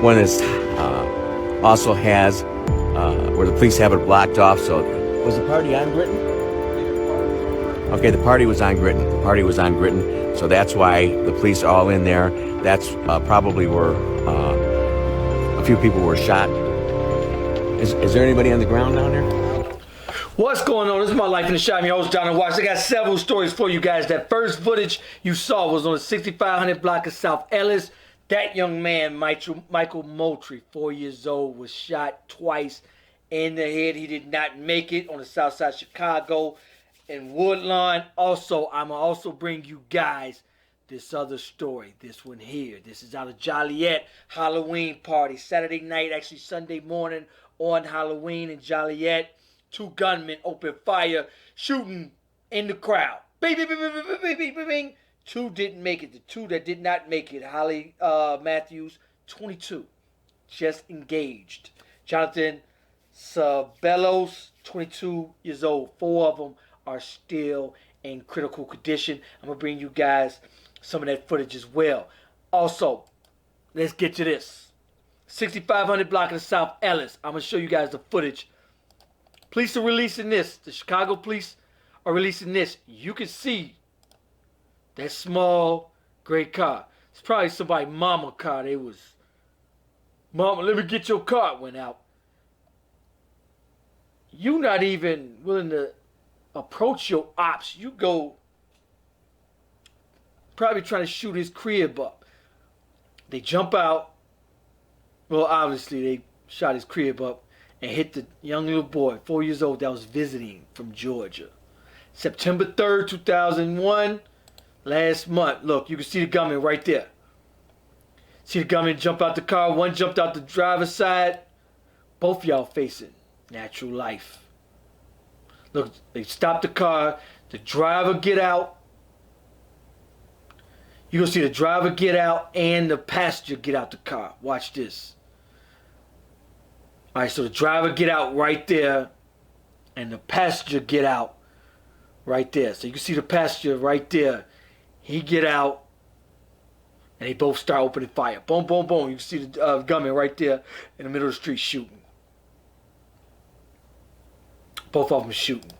one is also has where the police have it blocked off. So was the party on Gritton? Okay, the party was on Gritton. The party was on Gritton, so that's why the police are all in there. That's probably where a few people were shot. Is there anybody on the ground down there? What's going on? This is My Life in the Shop. I'm your host, John Watts. I got several stories for you guys. That first footage you saw was on the 6500 block of South Ellis. That young man, Michael Moultrie, 4 years old, was shot twice in the head. He did not make it on the south side of Chicago in Woodlawn. Also, I'm going to also bring you guys this other story. This one here. This is out of Joliet. Halloween party. Saturday night, actually Sunday morning on Halloween in Joliet. Two gunmen opened fire, shooting in the crowd. Bing, bing, bing, bing, bing, bing, bing, bing. Two didn't make it. The two that did not make it, Holly Matthews, 22, just engaged. Jonathan Sabellos, 22 years old. Four of them are still in critical condition. I'm going to bring you guys some of that footage as well. Also, let's get to this. 6500 block of the South Ellis. I'm going to show you guys the footage. Police are releasing this. The Chicago police are releasing this. You can see that small gray car. It's probably somebody's mama car. They was, "Mama, let me get your car." Went out. You not even willing to approach your ops. You go probably trying to shoot his crib up. They jump out. Well, obviously they shot his crib up and hit the young little boy, 4 years old, that was visiting from Georgia. September 3rd, 2001, last month. Look, you can see the gunman right there. See the gunman jump out the car. One jumped out the driver's side. Both y'all facing natural life. Look, they stopped the car. The driver get out. You're going to see the driver get out and the passenger get out the car. Watch this. All right, so the driver get out right there, and the passenger get out right there. So you can see the passenger right there. He get out, and they both start opening fire. Boom, boom, boom. You can see the gunman right there in the middle of the street shooting. Both of them shooting.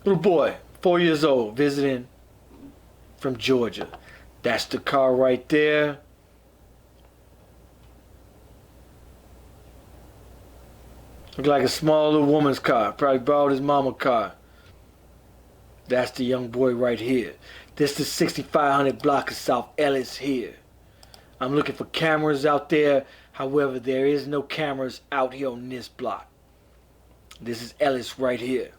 Little boy, 4 years old, visiting from Georgia. That's the car right there. Look like a small little woman's car. Probably borrowed his mama's car. That's the young boy right here. This is the 6500 block of South Ellis here. I'm looking for cameras out there. However, there is no cameras out here on this block. This is Ellis right here.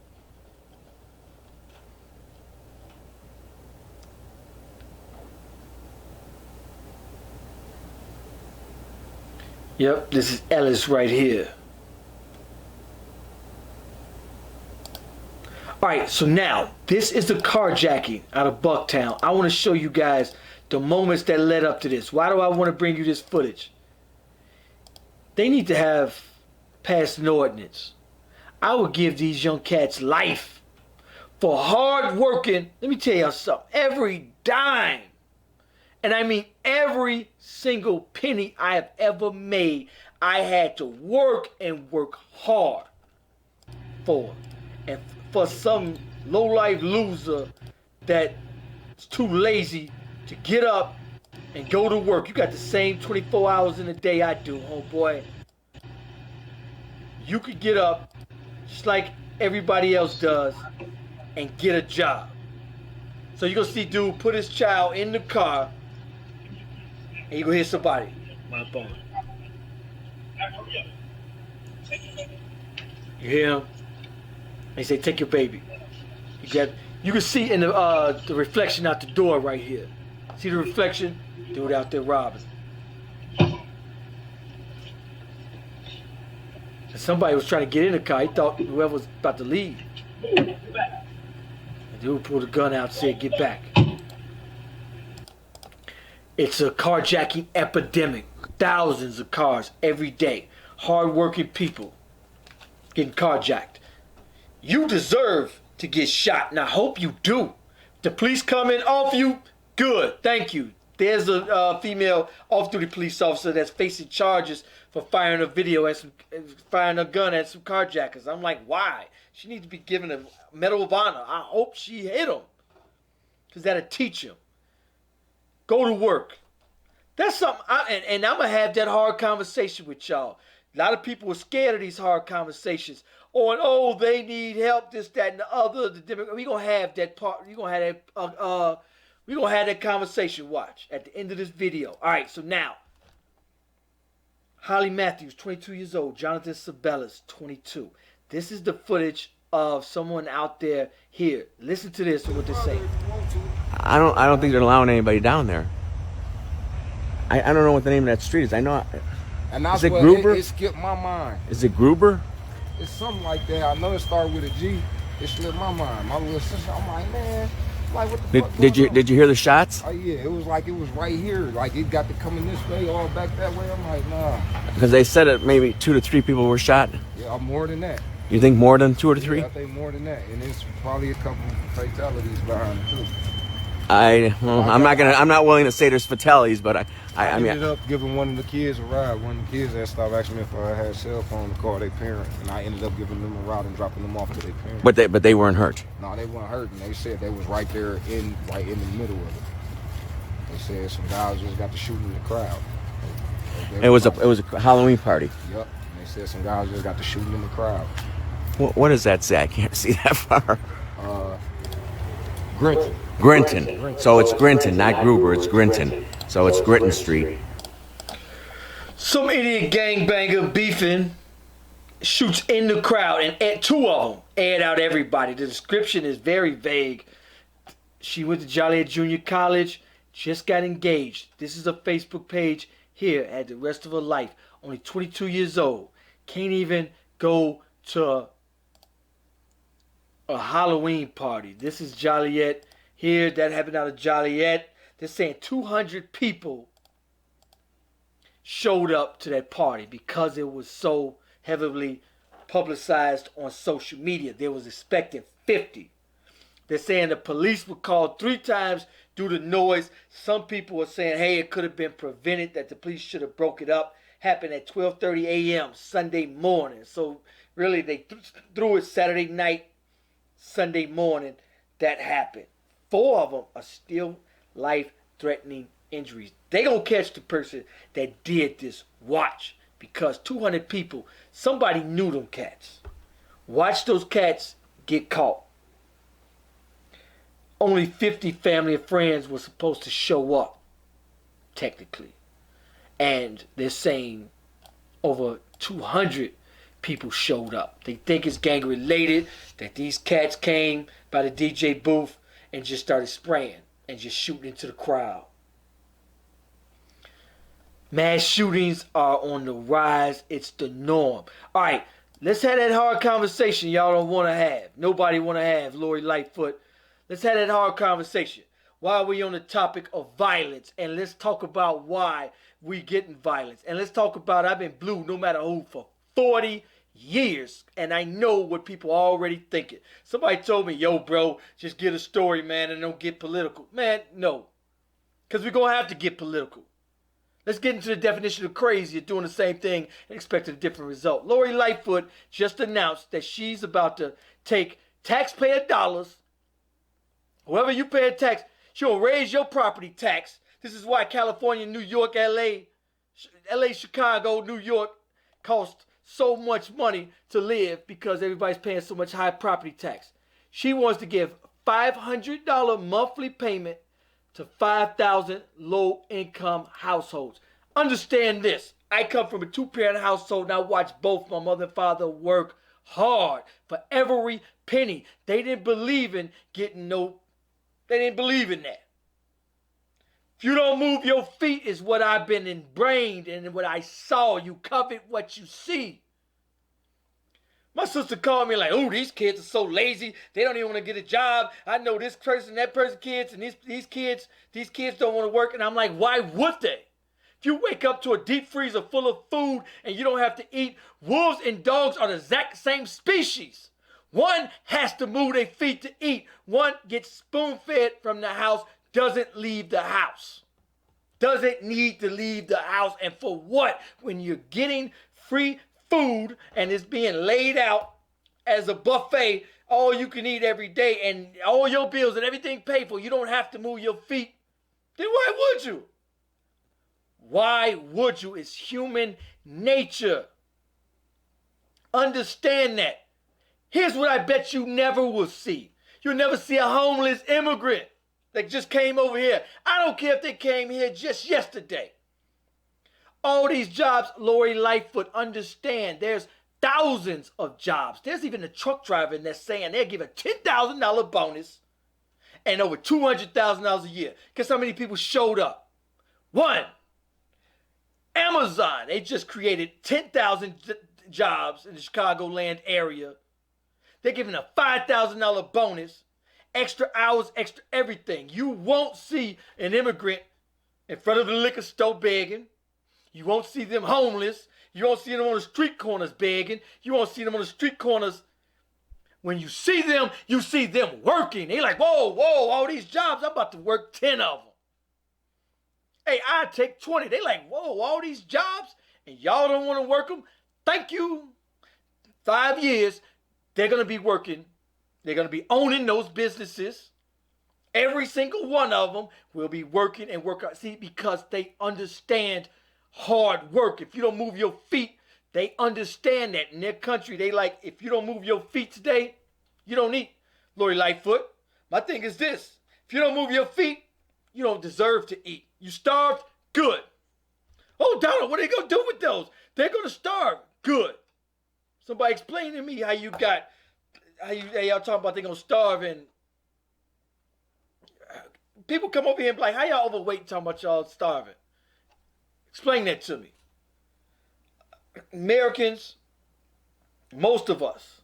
Yep, this is Ellis right here. Alright, so now, this is the carjacking out of Bucktown. I want to show you guys the moments that led up to this. Why do I want to bring you this footage? They need to have passed an ordinance. I would give these young cats life for hard working. Let me tell y'all something. Every dime, and I mean every single penny I have ever made, I had to work and work hard for. And for some low-life loser that's too lazy to get up and go to work. You got the same 24 hours in a day I do, homeboy. You could get up just like everybody else does and get a job. So you're going to see dude put his child in the car and you're going to hear somebody. My phone. You hear him? They say, "Take your baby." You can see in the reflection out the door right here. See the reflection? Dude out there robbing. And somebody was trying to get in the car. He thought whoever was about to leave. The dude pulled a gun out and said, "Get back." It's a carjacking epidemic. Thousands of cars every day. Hard-working people getting carjacked. You deserve to get shot, and I hope you do. The police come in off you, good, thank you. There's a female off-duty police officer that's facing charges for firing a firing a gun at some carjackers. I'm like, why? She needs to be given a Medal of Honor. I hope she hit him, because that'll teach him. Go to work. That's something, and I'm going to have that hard conversation with y'all. A lot of people are scared of these hard conversations. Oh, they need help, this, that, and the other. We're going to have that part. We're going to have that conversation, watch, at the end of this video. All right, so now, Holly Matthews, 22 years old. Jonathan Sabellas, 22. This is the footage of someone out there here. Listen to this and what they're saying. I don't think they're allowing anybody down there. I don't know what the name of that street is. I know. And that's is it what Gruber? It skipped my mind. Is it Gruber? It's something like that. I know it started with a G. It slipped my mind. My little sister, I'm like, man, like what the fuck? Did you hear the shots? Oh yeah, it was like it was right here. Like it got to coming this way, all back that way. I'm like, nah. Because they said it maybe 2 to 3 people were shot. Yeah, more than that. You think more than 2 or 3? Yeah, I think more than that, and it's probably a couple fatalities behind it too. I'm not willing to say there's fatalities, but I mean, ended up giving one of the kids a ride. One of the kids that stopped asking me if I had a cell phone to call their parent, and I ended up giving them a ride and dropping them off to their parents. But they weren't hurt. No, they weren't hurt, and they said they was right there in the middle of it. They said some guys just got to shooting in the crowd. It was a Halloween party. Yep. And they said some guys just got to shooting in the crowd. What does that say? I can't see that far. Grinton. So it's Grinton, not Gruber. It's Grinton. So it's Grinton Street. Some idiot gangbanger beefing shoots in the crowd, and 2 of them aired out everybody. The description is very vague. She went to Joliet Junior College, just got engaged. This is a Facebook page here, had the rest of her life. Only 22 years old. Can't even go to a Halloween party. This is Joliet here. That happened out of Joliet. They're saying 200 people showed up to that party because it was so heavily publicized on social media. They was expecting 50. They're saying the police were called 3 times due to noise. Some people were saying, hey, it could have been prevented, that the police should have broke it up. Happened at 12:30 a.m. Sunday morning. So really they threw it Saturday night, Sunday morning. That happened. 4 of them are still life-threatening injuries. They gonna catch the person that did this. Watch, because 200 people, somebody knew them cats. Watch those cats get caught. Only 50 family and friends were supposed to show up, technically. And they're saying over 200 people showed up. They think it's gang related, that these cats came by the DJ booth and just started spraying and just shooting into the crowd. Mass shootings are on the rise. It's the norm. All right, let's have that hard conversation y'all don't want to have. Nobody want to have, Lori Lightfoot. Let's have that hard conversation. Why are we on the topic of violence? And let's talk about why we getting violence. And let's talk about, I've been blue no matter who for 40 years, and I know what people are already thinking. Somebody told me, yo, bro, just get a story, man, and don't get political. Man, no. Because we're going to have to get political. Let's get into the definition of crazy of doing the same thing and expecting a different result. Lori Lightfoot just announced that she's about to take taxpayer dollars, whoever you pay a tax, she'll raise your property tax. This is why California, New York, LA, Chicago, New York cost so much money to live, because everybody's paying so much high property tax. She wants to give $500 monthly payment to 5,000 low-income households. Understand this. I come from a 2-parent household, and I watched both my mother and father work hard for every penny. They didn't believe in they didn't believe in that. If you don't move your feet, is what I've been ingrained and what I saw. You covet what you see. My sister called me like, oh, these kids are so lazy. They don't even want to get a job. I know this person, that person kids, and these kids don't want to work. And I'm like, why would they? If you wake up to a deep freezer full of food and you don't have to eat, wolves and dogs are the exact same species. One has to move their feet to eat. One gets spoon-fed from the house, doesn't leave the house. doesn't need to leave the house. And for what? When you're getting free food and it's being laid out as a buffet, all you can eat every day, and all your bills and everything paid for, you don't have to move your feet, then why would you? Why would you? It's human nature. Understand that. Here's what I bet you never will see. You'll never see a homeless immigrant that just came over here. I don't care if they came here just yesterday. All these jobs, Lori Lightfoot, understand there's thousands of jobs. There's even a truck driver that's saying they'll give a $10,000 bonus and over $200,000 a year. Guess how many people showed up? One. Amazon, they just created 10,000 jobs in the Chicagoland area. They're giving a $5,000 bonus, extra hours, extra everything. You won't see an immigrant in front of the liquor store begging. You won't see them homeless. You won't see them on the street corners begging. You won't see them on the street corners. When you see them working. They like, whoa, all these jobs, I'm about to work 10 of them. Hey, I take 20. They like, whoa, all these jobs, and y'all don't want to work them? Thank you. 5 years, they're going to be working. They're going to be owning those businesses. Every single one of them will be working and work out. See, because they understand hard work. If you don't move your feet, they understand that in their country. They like, if you don't move your feet today, you don't eat. Lori Lightfoot, my thing is this. If you don't move your feet, you don't deserve to eat. You starved? Good. Oh, Donald, what are they going to do with those? They're going to starve. Good. Somebody explain to me how y'all talking about they're going to starve, and people come over here and be like, how y'all overweight and talking about y'all starving? Explain that to me. Americans, most of us,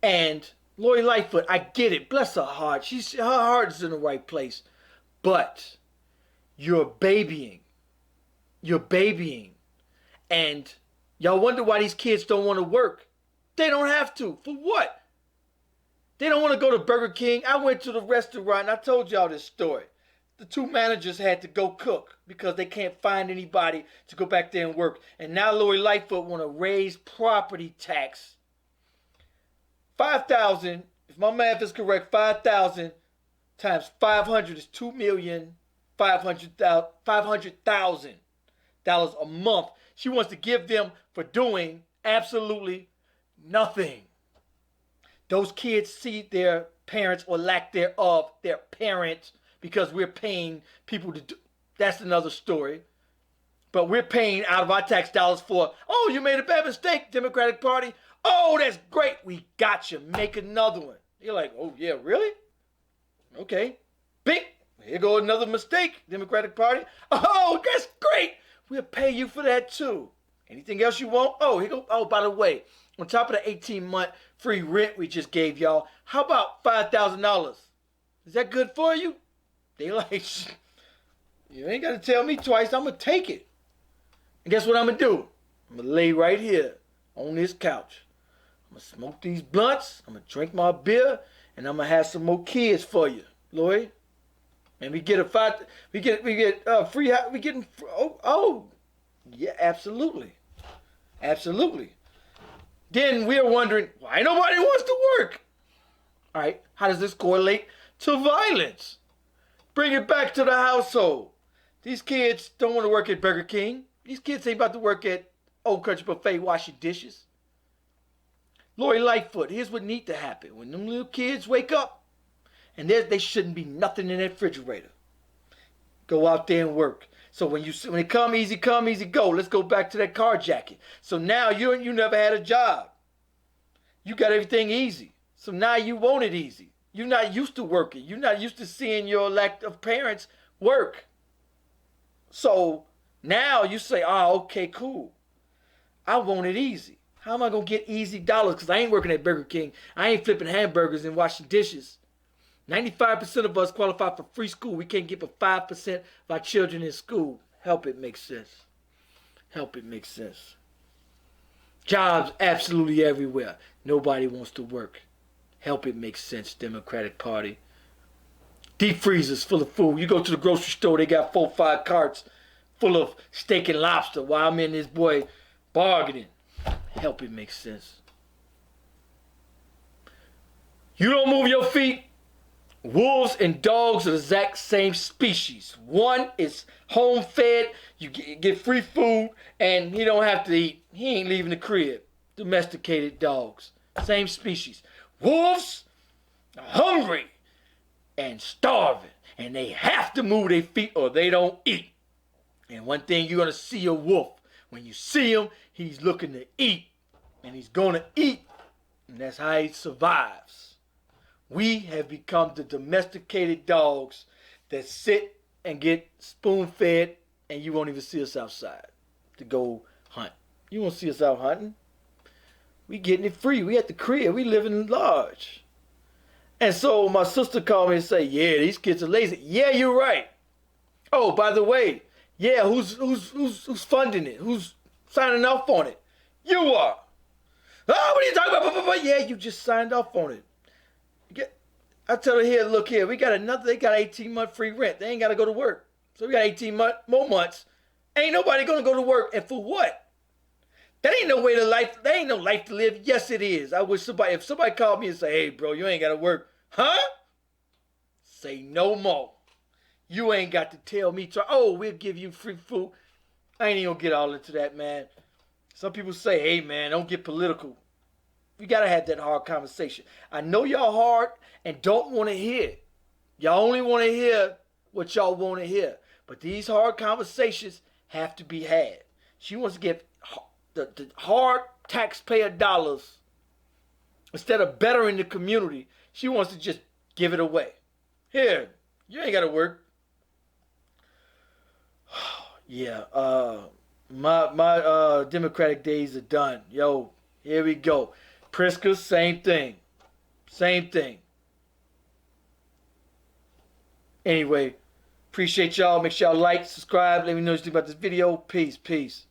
and Lori Lightfoot, I get it. Bless her heart. Her heart is in the right place. But you're babying. And y'all wonder why these kids don't want to work. They don't have to. For what? They don't want to go to Burger King. I went to the restaurant and I told y'all this story. The two managers had to go cook because they can't find anybody to go back there and work. And now Lori Lightfoot want to raise property tax. 5,000, if my math is correct, 5,000 times 500 is $2,500,000 a month. She wants to give them for doing absolutely nothing. Those kids see their parents or lack thereof, their parents, because we're paying people to do. That's another story. But we're paying out of our tax dollars for, oh, you made a bad mistake, Democratic Party. Oh, that's great. We got you. Make another one. You're like, oh, yeah, really? Okay. Bing. Here go another mistake, Democratic Party. Oh, that's great. We'll pay you for that too. Anything else you want? Oh, here go. Oh, by the way, on top of the 18-month free rent we just gave y'all, how about $5,000? Is that good for you? They like, you ain't got to tell me twice. I'm going to take it. And guess what I'm going to do? I'm going to lay right here on this couch. I'm going to smoke these blunts. I'm going to drink my beer. And I'm going to have some more kids for you, Lloyd. And we get free, yeah, absolutely. Absolutely. Then we're wondering, why nobody wants to work? All right, how does this correlate to violence? Bring it back to the household. These kids don't want to work at Burger King. These kids ain't about to work at Old Country Buffet washing dishes. Lori Lightfoot, here's what needs to happen. When them little kids wake up, and they shouldn't be nothing in that refrigerator. Go out there and work. So when they come, easy go. Let's go back to that carjacking. So now you never had a job. You got everything easy. So now you want it easy. You're not used to working. You're not used to seeing your lack of parents work. So now you say, oh, okay, cool. I want it easy. How am I going to get easy dollars? Because I ain't working at Burger King. I ain't flipping hamburgers and washing dishes. 95% of us qualify for free school. We can't get but 5% of our children in school. Help it make sense. Help it make sense. Jobs absolutely everywhere. Nobody wants to work. Help it make sense, Democratic Party. Deep freezers full of food. You go to the grocery store, they got 4 or 5 carts full of steak and lobster while I'm in this boy bargaining. Help it make sense. You don't move your feet. Wolves and dogs are the exact same species. One is home fed, you get free food, and he don't have to eat. He ain't leaving the crib. Domesticated dogs. Same species. Wolves are hungry and starving, and they have to move their feet or they don't eat. And one thing you're going to see a wolf, when you see him, he's looking to eat, and he's going to eat, and that's how he survives. We have become the domesticated dogs that sit and get spoon-fed, and you won't even see us outside to go hunt. You won't see us out hunting. We getting it free. We at the crib. We living large. And so my sister called me and say, yeah, these kids are lazy. Yeah, you're right. Oh, by the way, yeah, who's funding it? Who's signing off on it? You are. Oh, what are you talking about? Yeah, you just signed off on it. I tell her, here, look here, they got 18-month free rent. They ain't got to go to work. So we got 18 more months. Ain't nobody going to go to work. And for what? That ain't no way to life. That ain't no life to live. Yes, it is. I wish if somebody called me and say, hey, bro, you ain't got to work. Huh? Say no more. You ain't got to tell me, we'll give you free food. I ain't even going to get all into that, man. Some people say, hey, man, don't get political. You got to have that hard conversation. I know y'all hard and don't want to hear it. Y'all only want to hear what y'all want to hear. But these hard conversations have to be had. She wants to get the hard taxpayer dollars instead of bettering the community. She wants to just give it away. Here, you ain't got to work. Yeah, my Democratic days are done. Yo, here we go. Priska, same thing. Same thing. Anyway, appreciate y'all. Make sure y'all like, subscribe. Let me know what you think about this video. Peace, peace.